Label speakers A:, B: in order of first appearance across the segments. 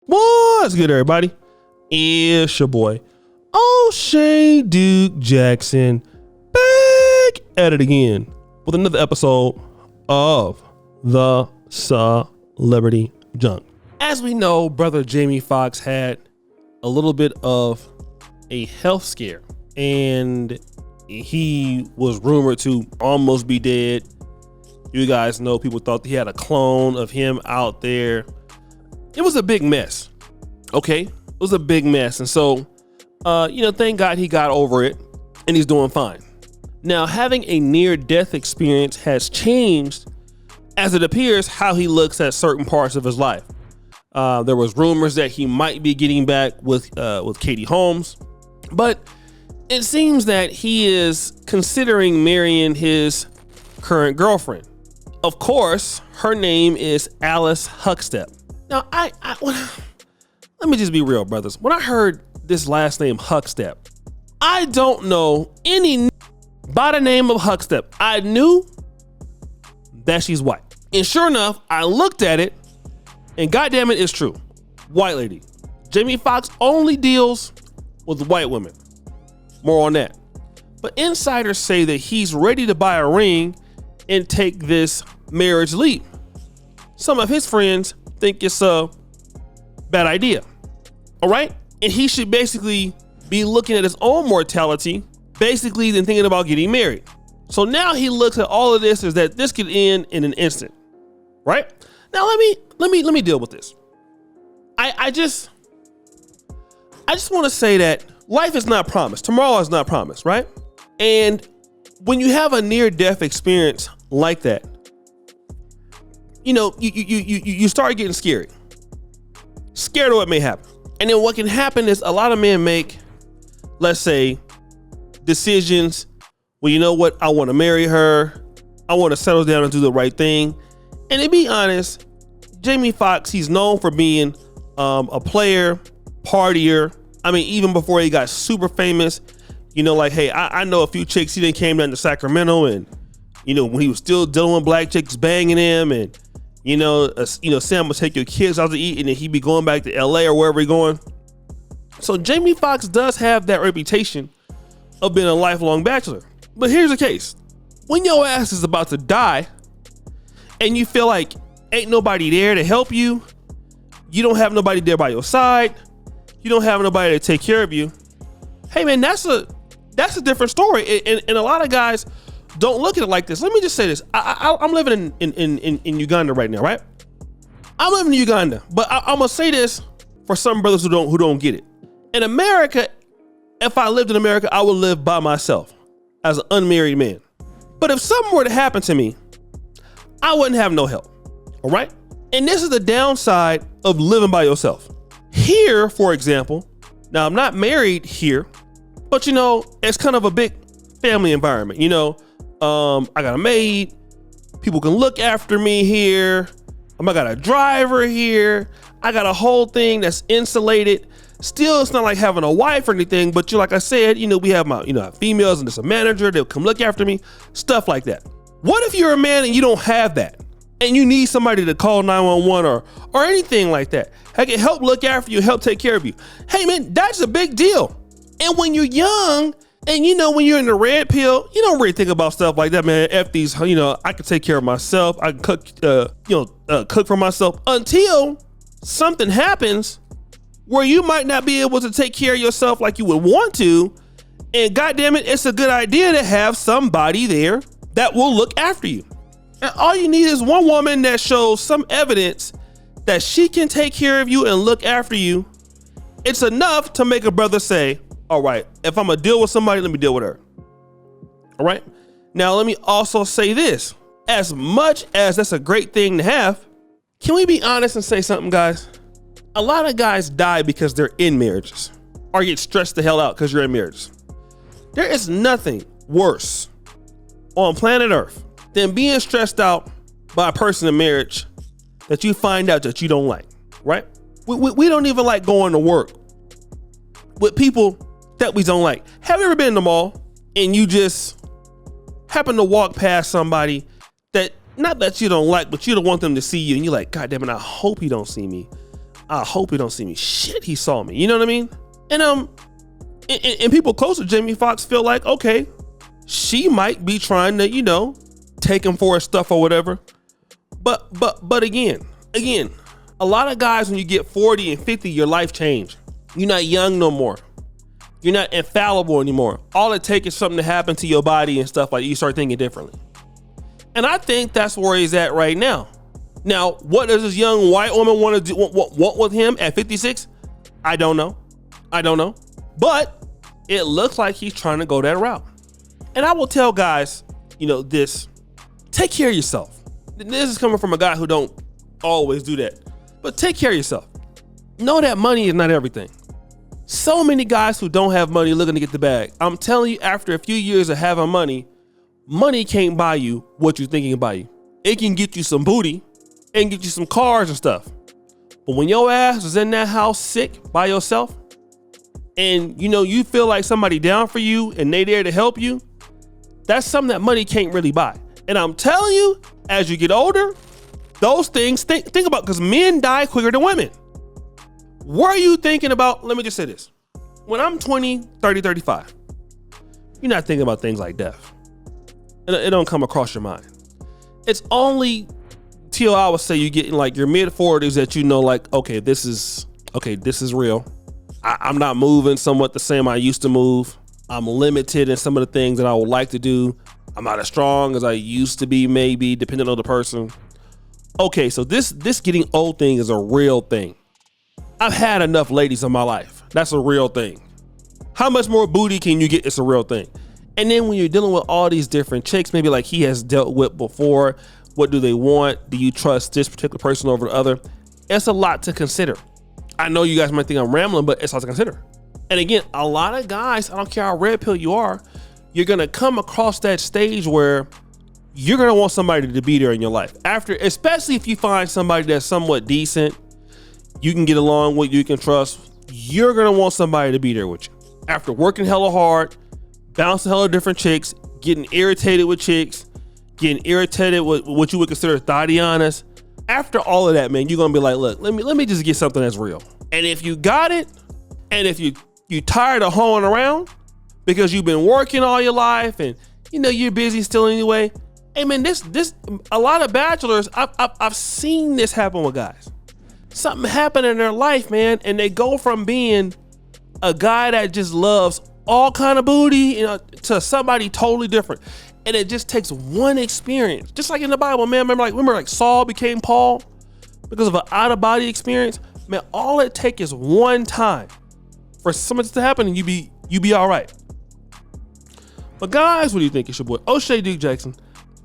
A: What's good, everybody? It's your boy, O'Shea Duke Jackson, back at it again with another episode of the Celebrity Junk. As we know, brother Jamie Foxx had a little bit of a health scare, and he was rumored to almost be dead. You guys know people thought he had a clone of him out there. It was a big mess. Okay, it was a big mess. And so, thank God he got over it and he's doing fine. Now, having a near-death experience has changed, as it appears, how he looks at certain parts of his life. There was rumors that he might be getting back with Katie Holmes, but it seems that he is considering marrying his current girlfriend. Of course, her name is Alice Huckstep. Now, let me just be real, brothers. When I heard this last name, Huckstep, I don't know any by the name of Huckstep. I knew that she's white. And sure enough, I looked at it, and goddamn it, it's true. White lady. Jamie Foxx only deals with white women. More on that. But insiders say that he's ready to buy a ring and take this marriage leap. Some of his friends think it's a bad idea. All right? And he should basically be looking at his own mortality, basically than thinking about getting married. So now he looks at all of this as that this could end in an instant. Right? Now let me deal with this. I just want to say that life is not promised. Tomorrow is not promised, right? And when you have a near-death experience like that, you start getting scared of what may happen. And then what can happen is a lot of men make, let's say, decisions. Well, you know what? I want to marry her. I want to settle down and do the right thing. And to be honest, Jamie Foxx, he's known for being a player, partier. I mean, even before he got super famous, hey, I know a few chicks. He then came down to Sacramento, and when he was still dealing with black chicks banging him, and Sam will take your kids out to eat, and then he'd be going back to LA or wherever he's going. So Jamie Foxx does have that reputation of being a lifelong bachelor. But here's the case. When your ass is about to die and you feel like ain't nobody there to help you, you don't have nobody there by your side, you don't have nobody to take care of you, hey man, that's a different story. And a lot of guys don't look at it like this. Let me just say this. I'm living in Uganda right now, right? I'm living in Uganda, but I'm gonna say this for some brothers who don't get it. In America, if I lived in America, I would live by myself as an unmarried man. But if something were to happen to me, I wouldn't have no help. All right? And this is the downside of living by yourself. Here, for example, now I'm not married here, but it's kind of a big family environment. I got a maid, people can look after me here. I got a driver here. I got a whole thing that's insulated. Still, it's not like having a wife or anything, but like I said, we have my, females and there's a manager, they'll come look after me, stuff like that. What if you're a man and you don't have that and you need somebody to call 911 or anything like that? I can help look after you, help take care of you. Hey man, that's a big deal. And when you're young, and when you're in the red pill, you don't really think about stuff like that, man. F these, I can take care of myself. I can cook, cook for myself until something happens where you might not be able to take care of yourself like you would want to. And goddamn it, it's a good idea to have somebody there that will look after you. And all you need is one woman that shows some evidence that she can take care of you and look after you. It's enough to make a brother say, all right, if I'm gonna deal with somebody, let me deal with her. All right. Now, let me also say this. As much as that's a great thing to have, can we be honest and say something, guys? A lot of guys die because they're in marriages or get stressed the hell out because you're in marriages. There is nothing worse on planet Earth than being stressed out by a person in marriage that you find out that you don't like, right? We don't even like going to work with people that we don't like. Have you ever been in the mall and you just happen to walk past somebody that, not that you don't like, but you don't want them to see you, and you're like, God damn it, I hope he don't see me. I hope he don't see me. Shit, he saw me. You know what I mean? And people close to Jamie Foxx feel like, okay, she might be trying to, you know, take him for his stuff or whatever. But again, a lot of guys, when you get 40 and 50, your life change. You're not young no more. You're not infallible anymore. All it takes is something to happen to your body and stuff like that. You start thinking differently. And I think that's where he's at right now. Now, what does this young white woman want to do? Want with him at 56? I don't know. But it looks like he's trying to go that route. And I will tell guys, you know, this: take care of yourself. This is coming from a guy who don't always do that. But take care of yourself. Know that money is not everything. So many guys who don't have money looking to get the bag. I'm telling you, after a few years of having money, money can't buy you what you think it can buy you. It can get you some booty and get you some cars and stuff. But when your ass is in that house sick by yourself, and you know you feel like somebody down for you and they there to help you, that's something that money can't really buy. And I'm telling you, as you get older, those things, think about, because men die quicker than women. What are you thinking about? Let me just say this. When I'm 20, 30, 35, you're not thinking about things like death. It don't come across your mind. It's only till I would say you get in like your mid 40s that you know, like, okay, this is real. I'm not moving somewhat the same I used to move. I'm limited in some of the things that I would like to do. I'm not as strong as I used to be, maybe, depending on the person. Okay, so this getting old thing is a real thing. I've had enough ladies in my life. That's a real thing. How much more booty can you get? It's a real thing. And then when you're dealing with all these different chicks, maybe like he has dealt with before, what do they want? Do you trust this particular person over the other? It's a lot to consider. I know you guys might think I'm rambling, but it's a lot to consider. And again, a lot of guys, I don't care how red pill you are, you're going to come across that stage where you're going to want somebody to be there in your life. After, especially if you find somebody that's somewhat decent, you can get along with, you can trust, you're going to want somebody to be there with you. After working hella hard, bouncing hella different chicks, getting irritated with chicks, getting irritated with what you would consider Thaddeanas. After all of that, man, you're going to be like, look, let me just get something that's real. And if you got it, and if you tired of hoeing around because you've been working all your life and you know you're busy still anyway, hey man, this a lot of bachelors, I've seen this happen with guys. Something happened in their life, man, and they go from being a guy that just loves all kind of booty, you know, to somebody totally different. And it just takes one experience, just like in the Bible, man. Remember like Saul became Paul because of an out of body experience. Man, all it takes is one time for something to happen and you be all right. But guys, what do you think? It's your boy O'Shea Duke Jackson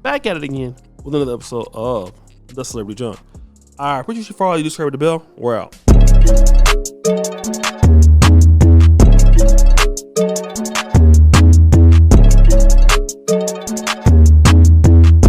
A: back at it again with another episode of The Celebrity Junk. All right, appreciate you for all you. Subscribe to the bell. We're out.